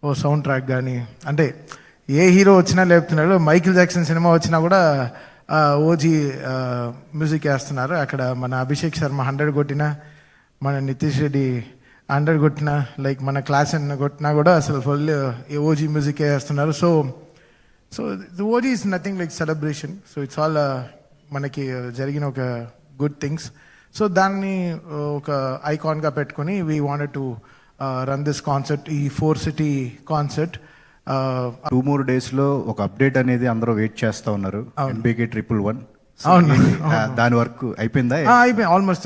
ఓ sound track కానీ, అంటే ఏ hero వచ్చినా లేపుతున్నాడు. మైకిల్ జాక్సన్ సినిమా వచ్చినా కూడా ఓజీ మ్యూజిక్ వేస్తున్నారు. అక్కడ మన అభిషేక్ శర్మ 100 కొట్టినా, మన నితీష్ రెడ్డి 100 కొట్టినా, లైక్ మన క్లాస్ కొట్టినా కూడా అసలు ఫుల్ ఓజీ మ్యూజిక్ వేస్తున్నారు. So the OG is nothing like celebration. So it's all మనకి జరిగిన ఒక గుడ్ థింగ్స్. సో దాన్ని ఒక ఐకాన్గా పెట్టుకొని we wanted to run this concert, ఈ 4 city కాన్సర్ట్. 2-3 daysలో ఒక అప్డేట్ అనేది అందరూ వెయిట్ చేస్తూ ఉన్నారు. NBK 111. అవును, దాని వర్క్ అయిపోయిందా? అయిపోయింది, ఆల్మోస్ట్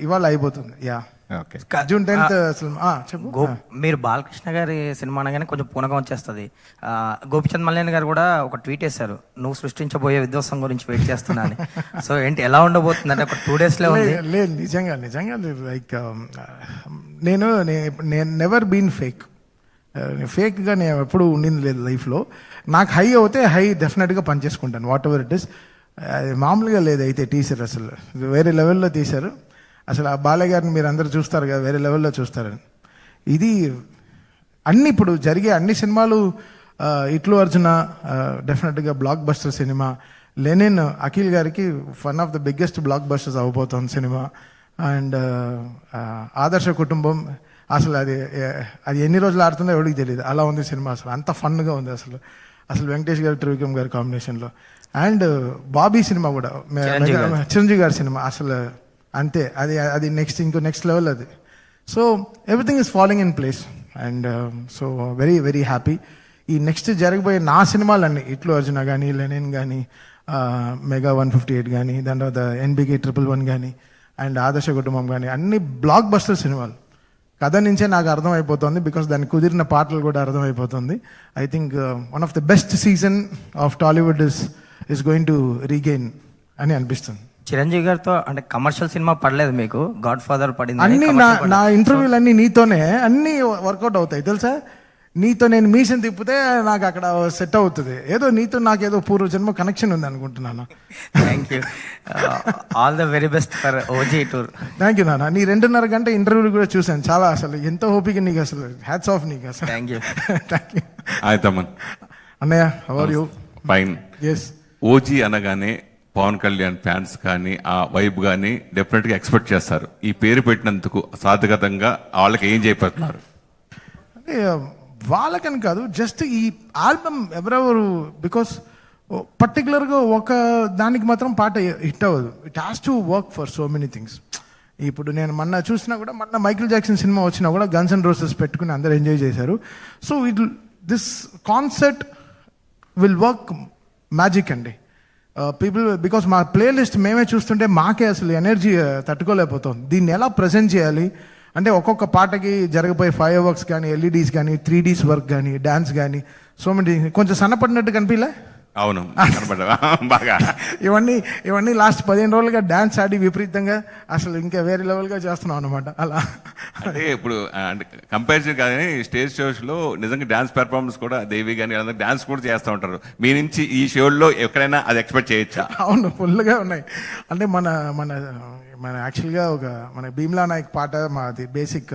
ఇవాళ అయిపోతుంది. Yeah, June 10th. చెప్పు. మీరు బాలకృష్ణ గారి సినిమా అనగానే కొంచెం పూనకం వచ్చేస్తుంది. గోపిచంద్ మల్లేని గారు కూడా ఒక ట్వీట్ వేశారు, నువ్వు సృష్టించబోయే విధ్వంసం గురించి వెయిట్ చేస్తున్నా అని. సో ఏంటి, ఎలా ఉండబోతుంది అంటే ఒక 2 daysలో ఉంది? లేదు, నిజంగా లైక్ నేను నెవర్ బీన్ ఫేక్గా నేను ఎప్పుడు ఉండింది లేదు లైఫ్లో. నాకు హై అవుతే హై డెఫినెట్గా పనిచేసుకుంటాను, వాట్ ఎవర్ ఇట్ ఇస్. మామూలుగా లేదు అయితే టీచర్ అసలు వేరే లెవెల్లో తీశారు. అసలు ఆ బాలయ్య గారిని మీరు అందరూ చూస్తారు కదా, వేరే లెవెల్లో చూస్తారని. ఇది అన్ని ఇప్పుడు జరిగే అన్ని సినిమాలు, ఇట్లు అర్జున డెఫినెట్గా బ్లాక్ బస్టర్ సినిమా, లెనిన్ అఖిల్ గారికి one of the biggest blockbusters అవబోతుంది సినిమా. అండ్ ఆదర్శ కుటుంబం అసలు అది ఎన్ని రోజులు ఆడుతుందో ఎవరికి తెలియదు, అలా ఉంది సినిమా. అసలు అంత ఫన్గా ఉంది అసలు వెంకటేష్ గారు, త్రివిక్రమ్ గారి కాంబినేషన్లో. అండ్ బాబీ సినిమా కూడా, చిరంజీవి గారి సినిమా, అసలు అంతే. అది నెక్స్ట్ లెవెల్ అది. So everything is following in place. And so very very happy. ఈ నెక్స్ట్ జరగబోయే నా సినిమాలన్నీ, ఇట్లు అర్జున కానీ, లెనిన్ కానీ, మెగా 158 కానీ, దాని తర్వాత NBK 111 కానీ, అండ్ ఆదర్శ కుటుంబం కానీ, అన్ని బ్లాక్ బస్టర్ సినిమాలు. కథ నుంచే నాకు అర్థమైపోతుంది, బికాస్ దానికి కుదిరిన పాటలు కూడా అర్థమైపోతుంది. I think one of the best season of Tollywood is going to regain అని అనిపిస్తుంది. చిరంజీవి గారితో అంటే కమర్షియల్ సినిమా పడలేదు మీకు, గాడ్ ఫాదర్ పడింది. అన్ని నా ఇంటర్వ్యూలు అన్ని నీతోనే అన్ని వర్కౌట్ అవుతాయి తెలుసా. నీతో నేను మీషన్ తిప్పితే నాకు అక్కడ సెట్ అవుతుంది. ఏదో నీతో నాకేదో పూర్వజన్మ కనెక్షన్ ఉంది అనుకుంటున్నాను. Thank you, all the very best for OG tour. Thank you నాన్న. నీ 2.5 గంట ఇంటర్వ్యూలు కూడా చూశాను, చాలా అసలు ఎంత ఓపిక నీకు, అసలు హ్యాట్స్ ఆఫ్ నీకు అసలు. Thank you. అన్నయ్య, how are you? Fine. Yes, OG అనగానే పవన్ కళ్యాణ్ ఫ్యాన్స్ కానీ ఆ వైబ్ కానీ డెఫినెట్గా ఎక్స్పెక్ట్ చేస్తారు. ఈ పేరు పెట్టినందుకు సాధకతంగా వాళ్ళకి ఏం చేయబోతున్నారు? అంటే వాళ్ళకని కాదు, జస్ట్ ఈ ఆల్బమ్ ఎవరెవరు, బికాస్ పర్టికులర్గా ఒక దానికి మాత్రం పాట హిట్ అవ్వదు. It has to work for so many things. ఇప్పుడు నేను మొన్న చూసినా కూడా, మొన్న మైకిల్ జాక్సన్ సినిమా వచ్చినా కూడా గన్స్ అండ్ రోసెస్ పెట్టుకుని అందరూ ఎంజాయ్ చేశారు. So this concert will work magic అండి. పీపుల్, బికాస్ మా ప్లేలిస్ట్ మేమే చూస్తుంటే మాకే అసలు ఎనర్జీ తట్టుకోలేకపోతుంది. దీన్ని ఎలా ప్రజెంట్ చేయాలి అంటే, ఒక్కొక్క పాటకి జరగబోయే ఫైర్ వర్క్స్ కానీ, LEDs కానీ, 3Ds వర్క్ కానీ, డ్యాన్స్ కానీ, సో మెనీ. కొంచెం సన్నపడినట్టు కనిపించలే? అవును, బాగా. ఇవన్నీ లాస్ట్ 15 రోజులుగా డ్యాన్స్ ఆడి విపరీతంగా అసలు ఇంకా వేరే లెవెల్గా చేస్తున్నాం అనమాట. అలా అంటే ఇప్పుడు కంపారిజన్ కానీ స్టేజ్ షోస్లో నిజంగా డ్యాన్స్ పెర్ఫార్మెన్స్ కూడా దేవి కానీ డ్యాన్స్ కూడా చేస్తూ ఉంటారు. మీ నుంచి ఈ షోల్లో ఎక్కడైనా అది ఎక్స్పెక్ట్ చేయొచ్చా? అవును, ఫుల్గా ఉన్నాయి. అంటే మన యాక్చువల్గా మన భీమ్లా నాయక్ పాట మాది basic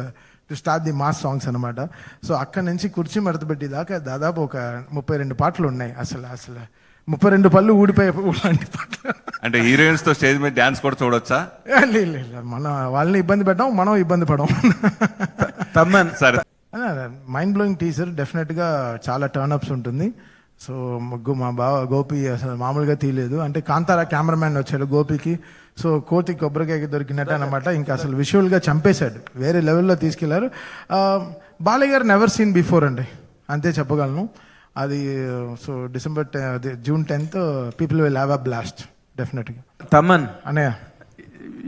to start the mass songs అనమాట. సో అక్కడ నుంచి కుర్చీ మడతపెట్టి దాకా దాదాపు ఒక 32 పాటలు ఉన్నాయి. అసలు 32 పళ్ళు ఊడిపోయే లాంటి పాటలు. అంటే హీరోయిన్స్ తో స్టేజ్ మీద డాన్స్ కూడా చూడొచ్చా? లేదు, మనం వాళ్ళని ఇబ్బంది పెట్టాం, మనం ఇబ్బంది పడం. సరే, మైండ్ బ్లోయింగ్ టీజర్, డెఫినెట్గా చాలా టర్న్అప్స్ ఉంటుంది. సో మా బావ గోపి అసలు మామూలుగా తీయలేదు. అంటే కాంతారా కెమెరామ్యాన్ వచ్చాడు గోపికి. సో కోతి కొబ్బరికాయకి దొరికినట్టు అనమాట. ఇంకా అసలు విజువల్గా చంపేశాడు, వేరే లెవెల్లో తీసుకెళ్లారు. బాలయ్య గారు నెవర్ సీన్ బిఫోర్ అండి, అంతే చెప్పగలను. అది so June 10th people will have a blast డెఫినెట్గా. తమన్ అన్నయ్య,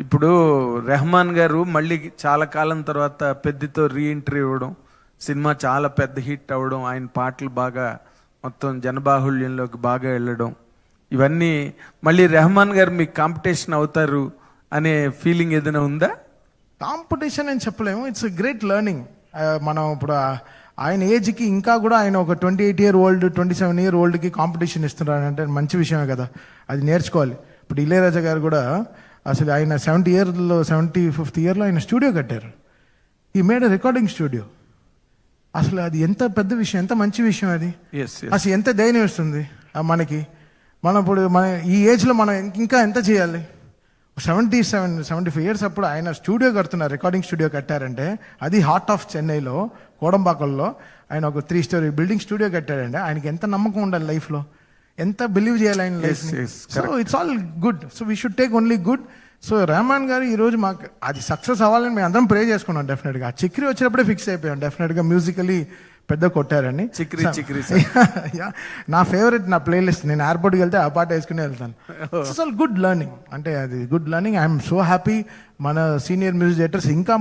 ఇప్పుడు రెహమాన్ గారు మళ్ళీ చాలా కాలం తర్వాత పెద్దతో రీఎంట్రీ ఇవ్వడం, సినిమా చాలా పెద్ద హిట్ అవ్వడం, ఆయన పాటలు బాగా మొత్తం జనబాహుళ్యంలోకి బాగా వెళ్ళడం, ఇవన్నీ మళ్ళీ రెహమాన్ గారు మీకు కాంపిటీషన్ అవుతారు అనే ఫీలింగ్ ఏదైనా ఉందా? కాంపిటీషన్ అని చెప్పలేము, ఇట్స్ గ్రేట్ లెర్నింగ్. మనం ఇప్పుడు ఆయన ఏజ్కి ఇంకా కూడా ఆయన ఒక 28-year-old 27-year-oldకి కాంపిటీషన్ ఇస్తున్నారు అంటే మంచి విషయమే కదా, అది నేర్చుకోవాలి. ఇప్పుడు ఇళయరాజా గారు కూడా అసలు ఆయన 75th ఇయర్లో ఆయన స్టూడియో కట్టారు. ఈ మేడ్ రికార్డింగ్ స్టూడియో. అసలు అది ఎంత పెద్ద విషయం, ఎంత మంచి విషయం అది. ఎస్ అసలు ఎంత ధైర్యం ఇస్తుంది మనకి. మనం ఇప్పుడు మన ఈ ఏజ్లో మనం ఇంకా ఎంత చేయాలి. 75 ఇయర్స్ అప్పుడు ఆయన స్టూడియో కడుతున్నారు, రికార్డింగ్ స్టూడియో కట్టారంటే అది హార్ట్ ఆఫ్ చెన్నైలో కోడంబాకల్లో ఆయన ఒక 3 స్టోరీ బిల్డింగ్ స్టూడియో కట్టాడంటే ఆయనకి ఎంత నమ్మకం ఉండాలి లైఫ్లో, ఎంత బిలీవ్ చేయాలి ఆయన life. So it's all good, so we should take only good. So Rahman గారు ఈరోజు మాకు అది సక్సెస్ అవ్వాలని మేము అందరం ప్రే చేసుకున్నాం. డెఫినెట్గా ఆ చిక్రీ వచ్చినప్పుడే ఫిక్స్ అయిపోయాం, డెఫినెట్గా మ్యూజికలీ పెద్ద కొట్టారని. చిక్రీ చిక్రీ నా ఫేవరెట్, నా ప్లేలిస్ట్. నేను ఎయిర్పోర్ట్కి వెళ్తే ఆ పాట వేసుకుని వెళ్తాను. ఇట్స్ ఆల్ గుడ్ లెర్నింగ్, అంటే అది good learning. I'm so happy. మన సీనియర్ మ్యూజిక్ డైరెక్టర్స్ ఇంకా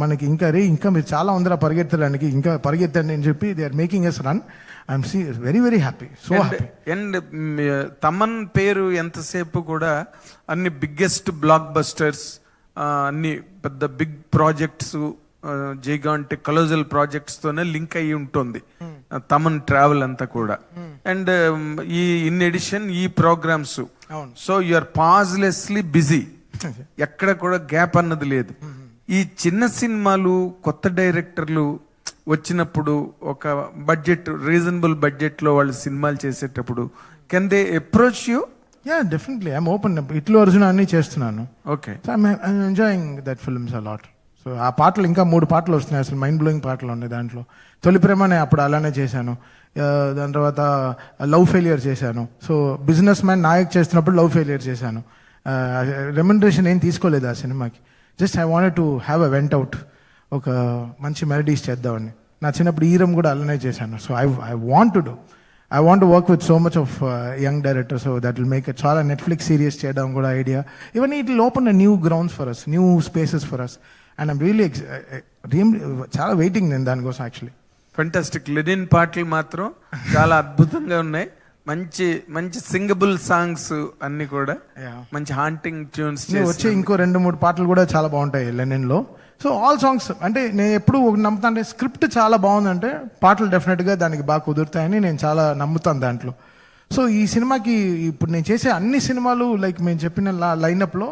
మనకి ఇంకా మీరు చాలా ఉందిరా పరిగెత్తడానికి, ఇంకా పరిగెత్తండి అని చెప్పి they are making us run. I'm very very happy, so happy. And Thaman పేరు ఎంతసేపు కూడా అన్ని బిగ్గెస్ట్ బ్లాక్ బస్టర్స్, అన్ని పెద్ద big projects, gigantic colossal projects తోనే లింక్ అయ్యి ఉంటుంది తమన్ ట్రావెల్ అంతా కూడా. అండ్ ఈ ఇన్ ఎడిషన్ ఈ programmes, so you are pauselessly busy, ఎక్కడ కూడా గ్యాప్ అన్నది లేదు. ఈ చిన్న సినిమాలు కొత్త డైరెక్టర్లు వచ్చినప్పుడు ఒక బడ్జెట్, రీజనబుల్ బడ్జెట్ లో వాళ్ళు సినిమాలు చేసేటప్పుడు can they approach you? Yeah definitely, I'm open. ఇట్లు అర్జున అన్ని చేస్తున్నాను. Okay, I'm enjoying that films a lot. So ఆ పాటలు ఇంకా 3 పాటలు వస్తున్నాయి, అసలు మైండ్ బ్లోయింగ్ పాటలు ఉన్నాయి దాంట్లో. తొలి ప్రేమ నేను అప్పుడు అలానే చేశాను, దాని తర్వాత లవ్ ఫెయిలియర్ చేశాను. సో బిజినెస్ మ్యాన్ నాయక్ చేస్తున్నప్పుడు లవ్ ఫెయిలియర్ చేశాను. రెమ్యునరేషన్ ఏం తీసుకోలేదు ఆ సినిమాకి, just I wanted to have a went out, ఒక మంచి మెలడీస్ చేద్దామని. నా చిన్నప్పుడు ఈరం కూడా అలానే చేశాను. So I want to work with so much of young director, so that will make it. చాలా నెట్ఫ్లిక్స్ సిరీస్ చేయడం కూడా ఐడియా. ఇవన్నీ it will open new grounds for us, new spaces for us. And I'm really చాలా waiting నేను దానికోసం actually. Fantastic. Lenin పాటలు మాత్రం చాలా అద్భుతంగా ఉన్నాయి. మంచి మంచి సింగబుల్ సాంగ్స్ అన్ని కూడా, మంచి హాంటింగ్ ట్యూన్స్. వచ్చే ఇంకో 2-3 పాటలు కూడా చాలా బాగుంటాయి లెనిన్లో. సో ఆల్ సాంగ్స్, అంటే నేను ఎప్పుడు నమ్ముతాను, అంటే స్క్రిప్ట్ చాలా బాగుందంటే పాటలు డెఫినెట్గా దానికి బాగా కుదురుతాయని నేను చాలా నమ్ముతాను దాంట్లో. సో ఈ సినిమాకి ఇప్పుడు నేను చేసే అన్ని సినిమాలు లైక్ మేము చెప్పిన లైనప్లో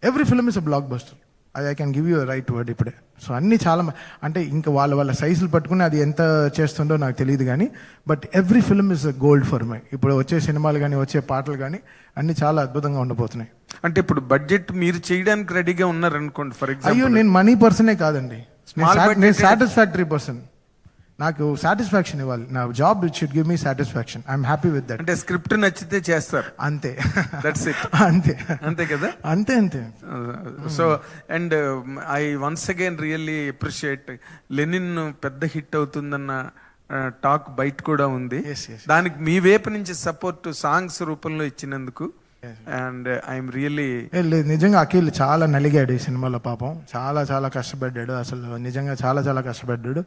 every film is a blockbuster. అది I can give you right word ఇప్పుడే. సో అన్నీ చాలా, అంటే ఇంకా వాళ్ళ సైజులు పట్టుకుని అది ఎంత చేస్తుందో నాకు తెలియదు కానీ, but every film is gold for my. ఇప్పుడు వచ్చే సినిమాలు కానీ వచ్చే పాటలు కానీ అన్ని చాలా అద్భుతంగా ఉండబోతున్నాయి. అంటే ఇప్పుడు బడ్జెట్ మీరు చేయడానికి రెడీగా ఉన్నారనుకోండి ఫర్ ఎగ్జాంపుల్. అయ్యో నేను మనీ పర్సనే కాదండి, నేను సాటిస్ఫాక్టరీ పర్సన్. నాకు సాటిస్ఫాక్షన్ ఇవ్వాలి, నా job it should give me satisfaction. I'm happy with that. అంటే స్క్రిప్ట్ నచ్చితే చేస్తారు అంతే, దట్స్ ఇట్. అంతే అంతే కదా, అంతే. So and I once again really appreciate Lenin పెద్ద హిట్ అవుతుందన్న టాక్ బయట కూడా ఉంది. దానికి మీ వైపు నుంచి సపోర్ట్ సాంగ్స్ రూపంలో ఇచ్చినందుకు. అండ్ ఐఎమ్ రియల్లీ, నిజంగా అఖిల్ చాలా నలిగాడు ఈ సినిమాలో పాపం, చాలా కష్టపడ్డాడు. అసలు నిజంగా చాలా కష్టపడ్డాడు.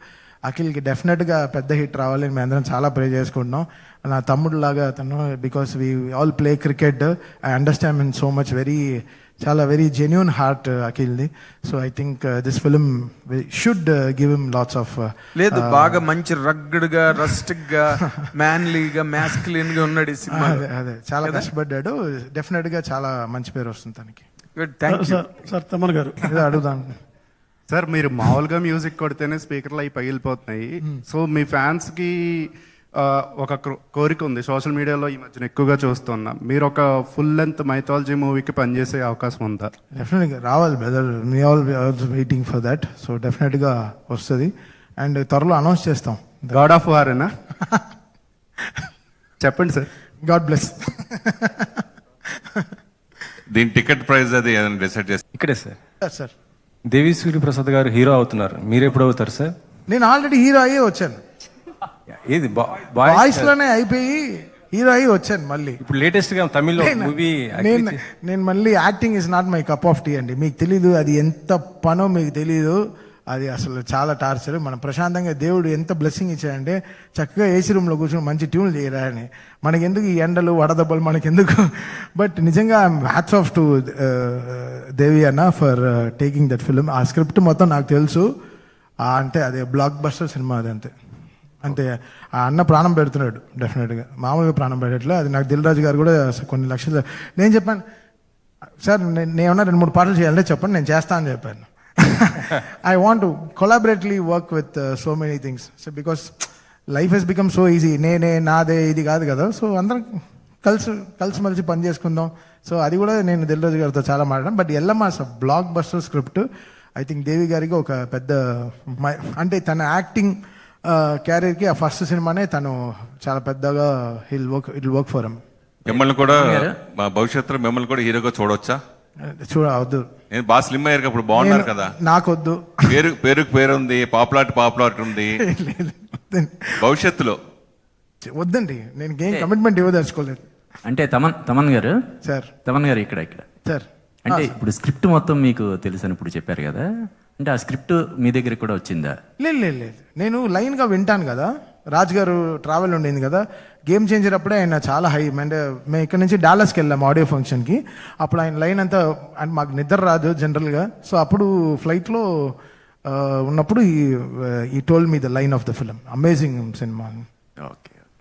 అఖిల్కి డెఫినెట్గా పెద్ద హిట్ రావాలని మేము అందరం చాలా ప్రే చేసుకుంటున్నాం. నా తమ్ముడు లాగా అతను, because we all play cricket. I understand in so much, చాలా వెరీ జెన్యూన్ హార్ట్ అఖిల్ది. So I think this film should give him lots of. లేదు, బాగా మంచి రగ్గడ్ గా, రస్టిక్ గా, మ్యాన్లీగా, మ్యాస్కులిన్ గా ఉన్నాడు ఈ సినిమా. అదే చాలా కష్టపడ్డాడు. డెఫినెట్ గా చాలా మంచి పేరు వస్తుంది తనకి. Thank you sir. తమన్ గారు అడుగుదాం సార్, మీరు మామూలుగా మ్యూజిక్ కొడితేనే స్పీకర్లు అవి పగిలిపోతున్నాయి. సో మీ ఫ్యాన్స్కి ఒక కోరిక ఉంది, సోషల్ మీడియాలో ఈ మధ్యన ఎక్కువగా చూస్తున్నా, మీరు ఒక ఫుల్ లెంత్ మైథాలజీ మూవీకి పనిచేసే అవకాశం ఉందా? డెఫినెట్గా రావాలి బ్రదర్, మీ all waiting for that. So డెఫినెట్గా వస్తుంది అండ్ త్వరలో అనౌన్స్ చేస్తాం. గాడ్ ఆఫ్ వారేనా? చెప్పండి సార్. God bless. దీని టికెట్ ప్రైస్ అది ఏదైనా డిసైడ్ చేస్తే ఇక్కడే సార్. సార్ దేవిశ్రీ ప్రసాద్ గారు హీరో అవుతున్నారు, మీరు ఎప్పుడు అవుతారు సార్? నేను ఆల్రెడీ హీరో అయ్యే వచ్చాను, ఏది వాయిస్ లోనే అయిపోయి హీరో అయ్యి వచ్చాను మళ్ళీ. ఇప్పుడు లేటెస్ట్ గా తమిళ్ మూవీ. నేను మళ్ళీ acting is not my cup of tea అండి. మీకు తెలీదు అది ఎంత పనో, మీకు తెలీదు. అది అసలు చాలా టార్చర్. మనం ప్రశాంతంగా దేవుడు ఎంత బ్లెస్సింగ్ ఇచ్చాడంటే చక్కగా ఏసీ రూమ్లో కూర్చొని మంచి ట్యూన్లు చేయరా అని. మనకెందుకు ఈ ఎండలు వడదెబ్బలు మనకెందుకు? బట్ నిజంగా ఐఎమ్ హ్యాట్స్ ఆఫ్ టు దేవి అన్న ఫర్ టేకింగ్ దట్ ఫిల్మ్. ఆ స్క్రిప్ట్ మొత్తం నాకు తెలుసు. అంటే అదే బ్లాక్ బస్టర్ సినిమా అది. అంతే ఆ అన్న ప్రాణం పెడుతున్నాడు డెఫినెట్గా, మామూలుగా ప్రాణం పెట్టట్లే. అది నాకు దిల్ రాజు గారు కూడా కొన్ని లక్షలు. నేను చెప్పాను సార్, నేను ఏమన్నా 2-3 పాటలు చేయాలంటే చెప్పండి, నేను చేస్తా అని చెప్పాను. I want to collaboratively work with so many things. So because life has become so easy. నేనే నాదే ఇది కాదు కదా. సో అందరం కలిసి పని చేసుకుందాం. సో అది కూడా నేను దిల్రాజు గారితో చాలా మాట్లాడాను. But Yellamma blockbuster script. I think Devi గారికి ఒక పెద్ద అంటే తన యాక్టింగ్ క్యారియర్కి ఆ ఫస్ట్ సినిమానే తను చాలా పెద్దగా ఇట్ వర్క్ ఫర్ హిమ్. మిమ్మల్ని కూడా మా భవిష్యత్తులో మిమ్మల్ని కూడా హీరోగా చూడవచ్చా? చూడవద్దు. నేను బాగా స్లిమ్ అయ్యారు అప్పుడు బాగున్నారు కదా. నాకొద్దు. పేరు ఉంది, పాపులారిటీ ఉంది. భవిష్యత్తులో వద్దండి. నేను ఏం కమిట్మెంట్ ఇవ్వదలుచుకోలేదు. అంటే తమన్ గారు సార్, తమన్ గారు ఇక్కడ సార్, అంటే ఇప్పుడు స్క్రిప్ట్ మొత్తం మీకు తెలుసు అని ఇప్పుడు చెప్పారు కదా, అంటే ఆ స్క్రిప్ట్ మీ దగ్గరికి కూడా వచ్చిందా? లేదు. నేను లైన్గా వింటాను కదా. రాజ్ గారు ట్రావెల్ ఉండింది కదా, గేమ్ చేంజర్ అప్పుడే ఆయన చాలా హై. అంటే మేము ఇక్కడ నుంచి డాలస్కి వెళ్ళాము ఆడియో ఫంక్షన్కి. అప్పుడు ఆయన లైన్ అంతా అంటే మాకు నిద్ర రాదు జనరల్గా. సో అప్పుడు ఫ్లైట్లో ఉన్నప్పుడు ఈ told me the line of the film. Amazing cinema. Okay.